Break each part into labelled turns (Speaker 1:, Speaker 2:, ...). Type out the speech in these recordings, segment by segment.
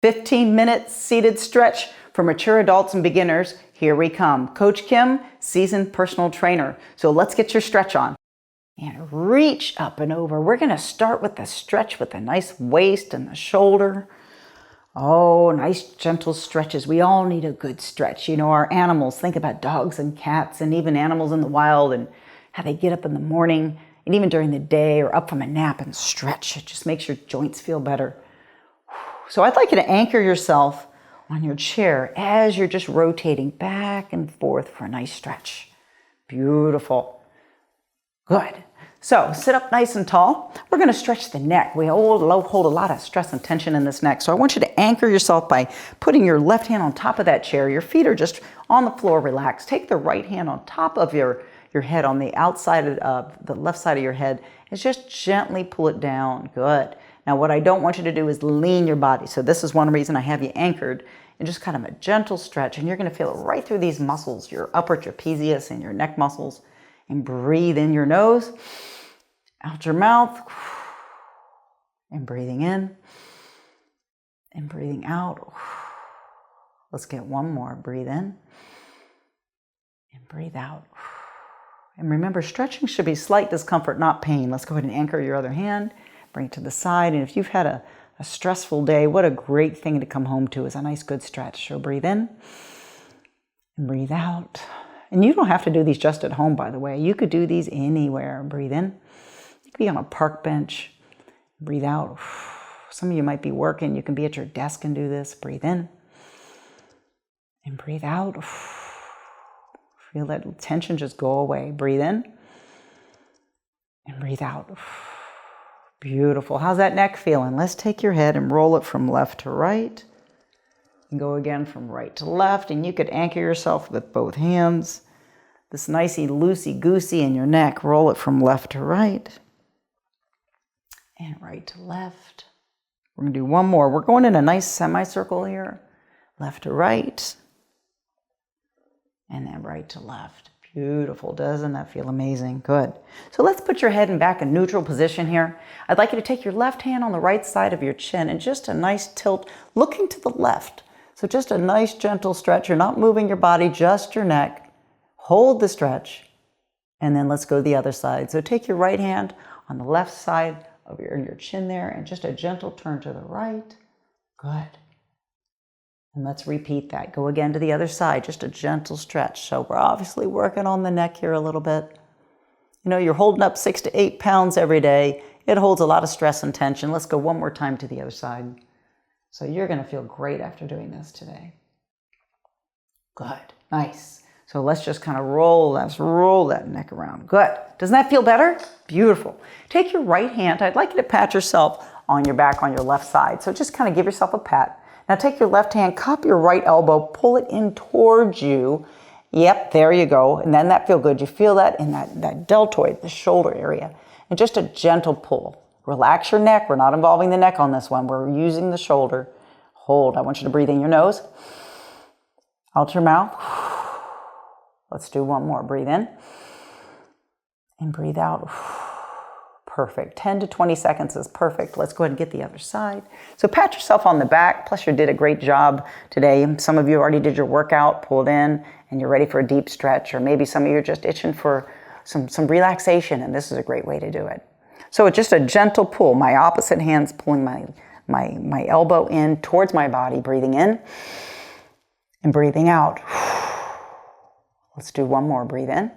Speaker 1: 15-minute seated stretch for mature adults and beginners. Here we come. Coach Kim, seasoned personal trainer. So let's get your stretch on. And reach up and over. We're going to start with the stretch with a nice waist and the shoulder. Oh, nice gentle stretches. We all need a good stretch. You know, our animals, think about dogs and cats and even animals in the wild and how they get up in the morning and even during the day or up from a nap and stretch. It just makes your joints feel better. So I'd like you to anchor yourself on your chair as you're just rotating back and forth for a nice stretch. Beautiful. Good. So sit up nice and tall. We're going to stretch the neck. We hold a lot of stress and tension in this neck. So I want you to anchor yourself by putting your left hand on top of that chair. Your feet are just on the floor, relaxed. Take the right hand on top of your head on the outside of the left side of your head and just gently pull it down. Good. Now what I don't want you to do is lean your body. So this is one reason I have you anchored and just kind of a gentle stretch. And you're going to feel it right through these muscles, your upper trapezius and your neck muscles. And breathe in your nose, out your mouth, and breathing in, and breathing out. Let's get one more. Breathe in, and breathe out. And remember, stretching should be slight discomfort, not pain. Let's go ahead and anchor your other hand, bring it to the side. And if you've had a stressful day, what a great thing to come home to is a nice good stretch. So breathe in, and breathe out. And you don't have to do these just at home, by the way. You could do these anywhere. Breathe in. You could be on a park bench. Breathe out. Some of you might be working. You can be at your desk and do this. Breathe in. And breathe out. Feel that tension just go away. Breathe in. And breathe out. Beautiful. How's that neck feeling? Let's take your head and roll it from left to right. And go again from right to left, and you could anchor yourself with both hands. This nicey loosey-goosey in your neck. Roll it from left to right and right to left. We're going to do one more. We're going in a nice semicircle here. Left to right and then right to left. Beautiful. Doesn't that feel amazing? Good. So let's put your head back in neutral position here. I'd like you to take your left hand on the right side of your chin and just a nice tilt looking to the left. So just a nice gentle stretch. You're not moving your body, just your neck. Hold the stretch. And then let's go to the other side. So take your right hand on the left side of your chin there and just a gentle turn to the right. Good. And let's repeat that. Go again to the other side. Just a gentle stretch. So we're obviously working on the neck here a little bit. You know, you're holding up 6 to 8 pounds every day. It holds a lot of stress and tension. Let's go one more time to the other side. So you're going to feel great after doing this today. Good. Nice. So let's just kind of roll that neck around. Good. Doesn't that feel better? Beautiful. Take your right hand. I'd like you to pat yourself on your back on your left side. So just kind of give yourself a pat. Now take your left hand, cup your right elbow, pull it in towards you. Yep, there you go. And then that feel good. You feel that in that deltoid, the shoulder area. And just a gentle pull. Relax your neck. We're not involving the neck on this one. We're using the shoulder. Hold. I want you to breathe in your nose. Out your mouth. Let's do one more. Breathe in. And breathe out. Perfect. 10 to 20 seconds is perfect. Let's go ahead and get the other side. So pat yourself on the back. Plus you did a great job today. Some of you already did your workout, pulled in, and you're ready for a deep stretch. Or maybe some of you are just itching for some relaxation, and this is a great way to do it. So it's just a gentle pull. My opposite hand's pulling my elbow in towards my body, breathing in and breathing out. Let's do one more. Breathe in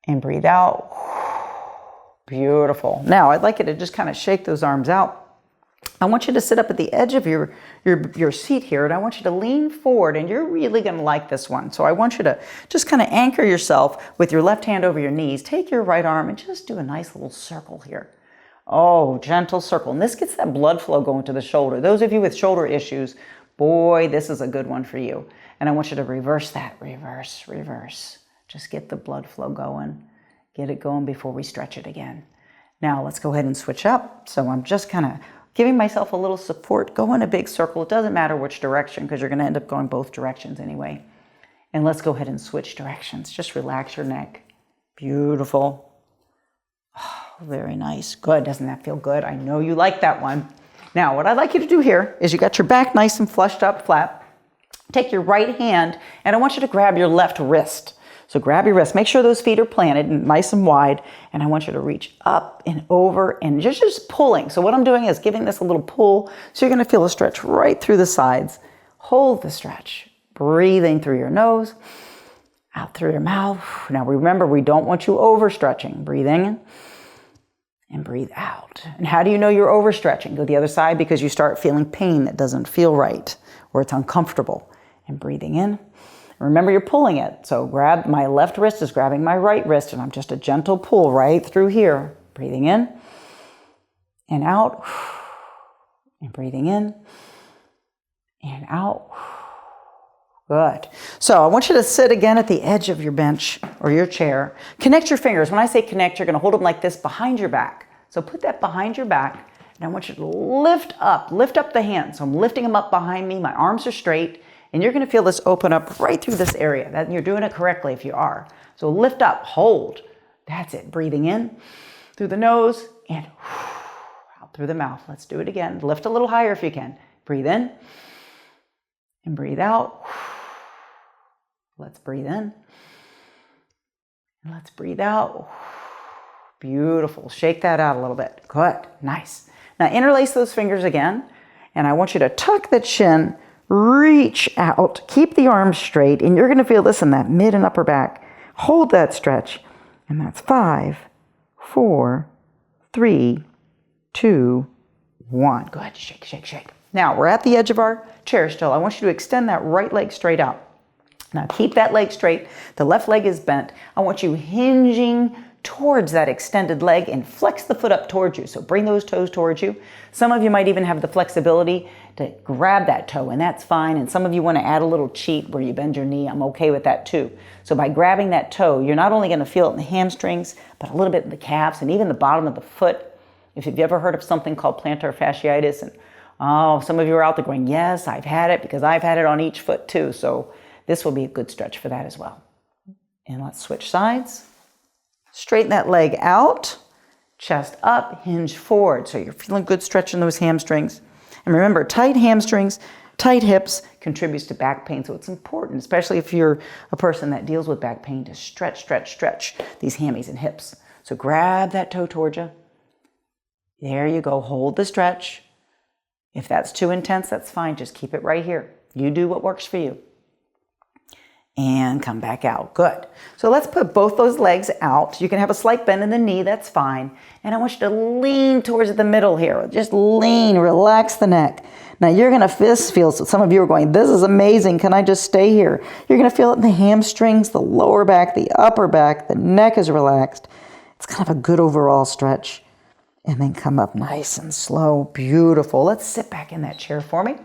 Speaker 1: and breathe out. Beautiful. Now I'd like you to just kind of shake those arms out. I want you to sit up at the edge of your seat here, and I want you to lean forward, and you're really going to like this one. So I want you to just kind of anchor yourself with your left hand over your knees. Take your right arm and just do a nice little circle here. Oh, gentle circle. And this gets that blood flow going to the shoulder. Those of you with shoulder issues, boy, this is a good one for you. And I want you to reverse that. Reverse, reverse. Just get the blood flow going. Get it going before we stretch it again. Now let's go ahead and switch up. So I'm just kind of giving myself a little support. Go in a big circle. It doesn't matter which direction because you're going to end up going both directions anyway. And let's go ahead and switch directions. Just relax your neck. Beautiful. Oh, very nice. Good. Doesn't that feel good? I know you like that one. Now, what I'd like you to do here is you got your back nice and flushed up flat. Take your right hand, and I want you to grab your left wrist. So grab your wrist. Make sure those feet are planted and nice and wide. And I want you to reach up and over and just pulling. So what I'm doing is giving this a little pull. So you're going to feel a stretch right through the sides. Hold the stretch. Breathing through your nose, out through your mouth. Now remember, we don't want you overstretching. Breathe in and breathe out. And how do you know you're overstretching? Go the other side because you start feeling pain that doesn't feel right or it's uncomfortable. And breathing in. Remember, you're pulling it. So grab, my left wrist is grabbing my right wrist, and I'm just a gentle pull right through here. Breathing in and out. And breathing in and out. Good. So I want you to sit again at the edge of your bench or your chair. Connect your fingers. When I say connect, you're going to hold them like this behind your back. So put that behind your back, and I want you to lift up the hands. So I'm lifting them up behind me. My arms are straight, and you're going to feel this open up right through this area. That you're doing it correctly if you are. So lift up, hold. That's it. Breathing in through the nose and out through the mouth. Let's do it again. Lift a little higher if you can. Breathe in and breathe out. Let's breathe in. And let's breathe out. Beautiful. Shake that out a little bit. Good. Nice. Now interlace those fingers again. And I want you to tuck the chin, reach out, keep the arms straight, and you're going to feel this in that mid and upper back. Hold that stretch. And that's 5, 4, 3, 2, 1. Go ahead. Shake, shake, shake. Now we're at the edge of our chair still. I want you to extend that right leg straight out. Now keep that leg straight. The left leg is bent. I want you hinging towards that extended leg and flex the foot up towards you. So bring those toes towards you. Some of you might even have the flexibility to grab that toe, and that's fine. And some of you want to add a little cheat where you bend your knee. I'm okay with that too. So by grabbing that toe, you're not only going to feel it in the hamstrings, but a little bit in the calves and even the bottom of the foot. If you've ever heard of something called plantar fasciitis, and some of you are out there going, yes, I've had it because I've had it on each foot too. So this will be a good stretch for that as well. And let's switch sides. Straighten that leg out, chest up, hinge forward. So you're feeling good stretching those hamstrings. And remember, tight hamstrings, tight hips contributes to back pain. So it's important, especially if you're a person that deals with back pain, to stretch, stretch, stretch these hammies and hips. So grab that toe towards you. There you go. Hold the stretch. If that's too intense, that's fine. Just keep it right here. You do what works for you. And come back out. Good. So let's put both those legs out. You can have a slight bend in the knee. That's fine. And I want you to lean towards the middle here. Just lean. Relax the neck. Now you're going to feel, so some of you are going, this is amazing. Can I just stay here? You're going to feel it in the hamstrings, the lower back, the upper back. The neck is relaxed. It's kind of a good overall stretch. And then come up nice and slow. Beautiful. Let's sit back in that chair for me.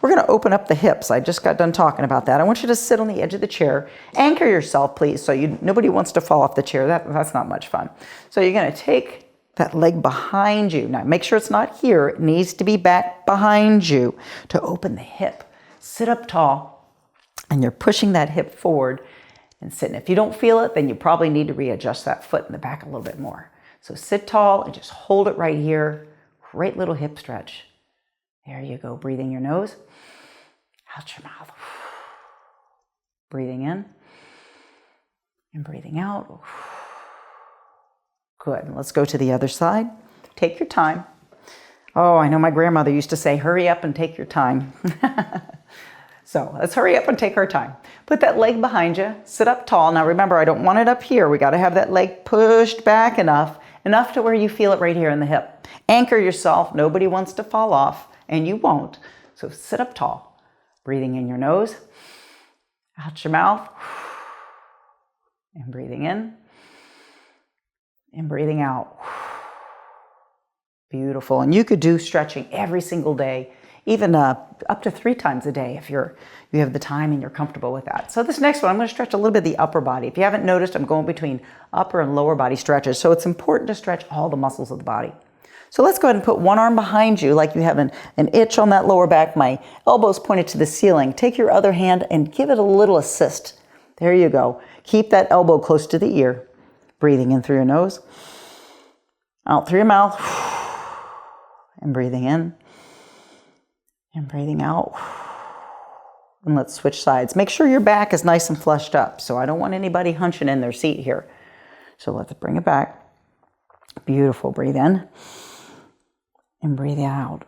Speaker 1: We're going to open up the hips. I just got done talking about that. I want you to sit on the edge of the chair. Anchor yourself, please, so nobody wants to fall off the chair. That's not much fun. So you're going to take that leg behind you. Now, make sure it's not here. It needs to be back behind you to open the hip. Sit up tall, and you're pushing that hip forward and sitting. If you don't feel it, then you probably need to readjust that foot in the back a little bit more. So sit tall and just hold it right here. Great little hip stretch. There you go. Breathing your nose. Out your mouth. Breathing in and breathing out. Good. Let's go to the other side. Take your time. Oh, I know my grandmother used to say, hurry up and take your time. So let's hurry up and take our time. Put that leg behind you. Sit up tall. Now remember, I don't want it up here. We got to have that leg pushed back enough to where you feel it right here in the hip. Anchor yourself. Nobody wants to fall off, and you won't. So sit up tall. Breathing in your nose, out your mouth, and breathing in, and breathing out. Beautiful. And you could do stretching every single day, even up to 3 times a day if you have the time and you're comfortable with that. So this next one, I'm going to stretch a little bit of the upper body. If you haven't noticed, I'm going between upper and lower body stretches. So it's important to stretch all the muscles of the body. So let's go ahead and put one arm behind you like you have an itch on that lower back. My elbow's pointed to the ceiling. Take your other hand and give it a little assist. There you go. Keep that elbow close to the ear. Breathing in through your nose. Out through your mouth. And breathing in. And breathing out. And let's switch sides. Make sure your back is nice and fleshed up. So I don't want anybody hunching in their seat here. So let's bring it back. Beautiful. Breathe in. And breathe out.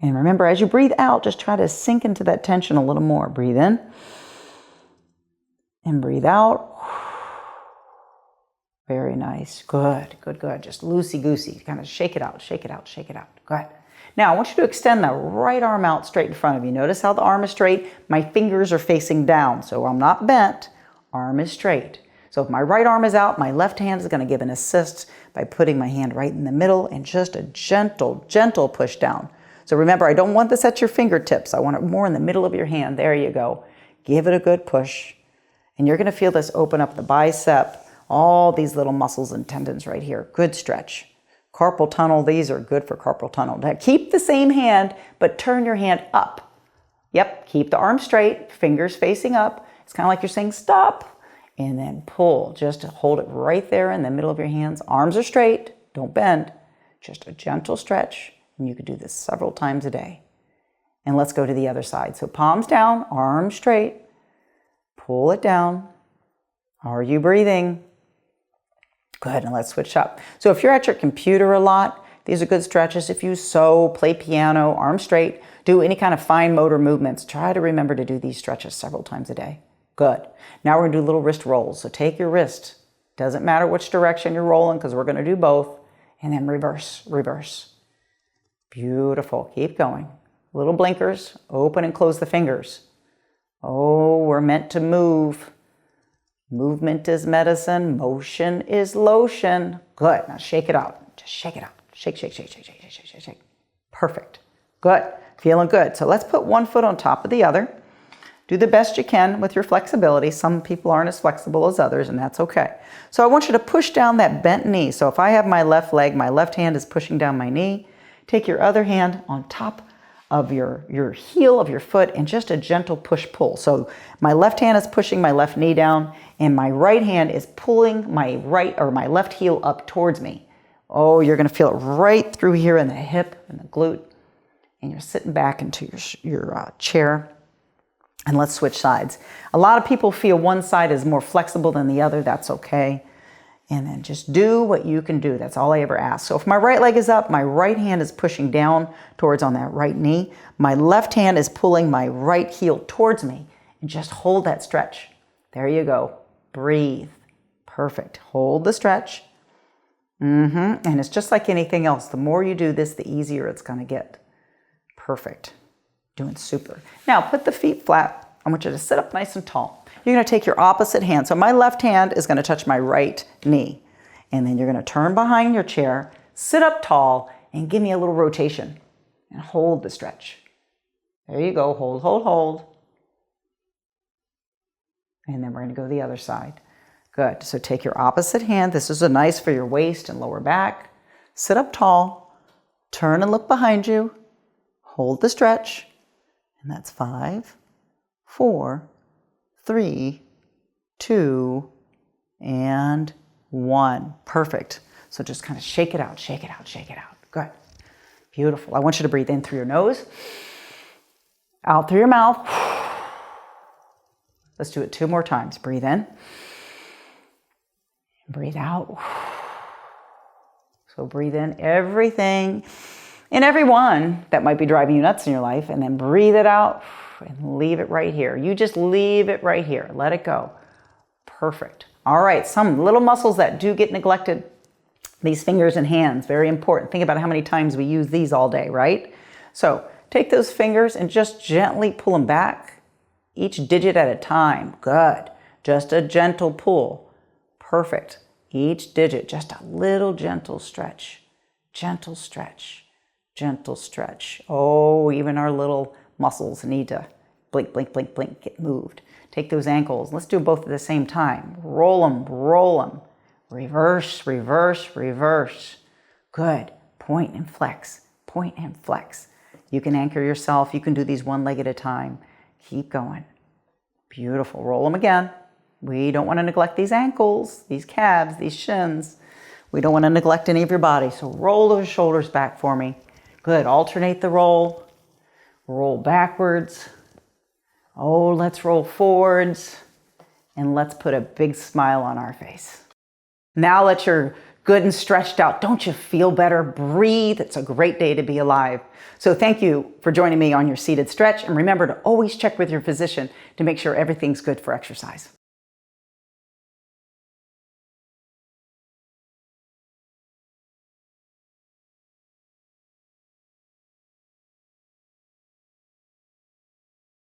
Speaker 1: And remember, as you breathe out, just try to sink into that tension a little more. Breathe in. And breathe out. Very nice. Good, good, good. Just loosey-goosey. Kind of shake it out, shake it out, shake it out. Good. Now, I want you to extend the right arm out straight in front of you. Notice how the arm is straight. My fingers are facing down, so I'm not bent. Arm is straight. So if my right arm is out, my left hand is going to give an assist by putting my hand right in the middle and just a gentle, gentle push down. So remember, I don't want this at your fingertips. I want it more in the middle of your hand. There you go. Give it a good push. And you're going to feel this open up the bicep, all these little muscles and tendons right here. Good stretch. Carpal tunnel, these are good for carpal tunnel. Now keep the same hand, but turn your hand up. Yep, keep the arm straight, fingers facing up. It's kind of like you're saying stop, and then pull. Just hold it right there in the middle of your hands. Arms are straight, don't bend. Just a gentle stretch, and you could do this several times a day. And let's go to the other side. So palms down, arms straight. Pull it down. Are you breathing? Good, and let's switch up. So if you're at your computer a lot, these are good stretches. If you sew, play piano, arms straight, do any kind of fine motor movements, try to remember to do these stretches several times a day. Good. Now we're going to do little wrist rolls. So take your wrist. Doesn't matter which direction you're rolling because we're going to do both. And then reverse, reverse. Beautiful. Keep going. Little blinkers. Open and close the fingers. Oh, we're meant to move. Movement is medicine. Motion is lotion. Good. Now shake it out. Just shake it out. Shake, shake, shake, shake, shake, shake, shake, shake. Perfect. Good. Feeling good. So let's put one foot on top of the other. Do the best you can with your flexibility. Some people aren't as flexible as others, and that's okay. So I want you to push down that bent knee. So if I have my left leg, my left hand is pushing down my knee. Take your other hand on top of your heel of your foot and just a gentle push-pull. So my left hand is pushing my left knee down and my right hand is pulling my right or my left heel up towards me. Oh, you're going to feel it right through here in the hip and the glute. And you're sitting back into your chair. And let's switch sides. A lot of people feel one side is more flexible than the other. That's okay. And then just do what you can do. That's all I ever ask. So if my right leg is up, my right hand is pushing down towards on that right knee. My left hand is pulling my right heel towards me. And just hold that stretch. There you go. Breathe. Perfect. Hold the stretch. And it's just like anything else. The more you do this, the easier it's going to get. Perfect. Doing super. Now put the feet flat. I want you to sit up nice and tall. You're going to take your opposite hand. So my left hand is going to touch my right knee. And then you're going to turn behind your chair, sit up tall, and give me a little rotation. And hold the stretch. There you go. Hold, hold, hold. And then we're going to go the other side. Good. So take your opposite hand. This is nice for your waist and lower back. Sit up tall. Turn and look behind you. Hold the stretch. And that's 5, 4, 3, 2, and 1. Perfect. So just kind of shake it out, shake it out, shake it out. Good. Beautiful. I want you to breathe in through your nose, out through your mouth. Let's do it 2 more times. Breathe in. Breathe out. So breathe in everything and everyone that might be driving you nuts in your life, and then breathe it out and leave it right here. You just leave it right here. Let it go. Perfect. All right, some little muscles that do get neglected, these fingers and hands, very important. Think about how many times we use these all day, right? So take those fingers and just gently pull them back, each digit at a time. Good. Just a gentle pull. Perfect. Each digit, just a little gentle stretch. Gentle stretch. Gentle stretch. Oh, even our little muscles need to blink, blink, blink, blink, get moved. Take those ankles. Let's do both at the same time. Roll them, roll them. Reverse, reverse, reverse. Good. Point and flex. Point and flex. You can anchor yourself. You can do these one leg at a time. Keep going. Beautiful. Roll them again. We don't want to neglect these ankles, these calves, these shins. We don't want to neglect any of your body. So roll those shoulders back for me. Good. Alternate the roll. roll backwards. Oh, let's roll forwards. And let's put a big smile on our face. Now that you're good and stretched out, don't you feel better? Breathe. It's a great day to be alive. So thank you for joining me on your seated stretch. And remember to always check with your physician to make sure everything's good for exercise.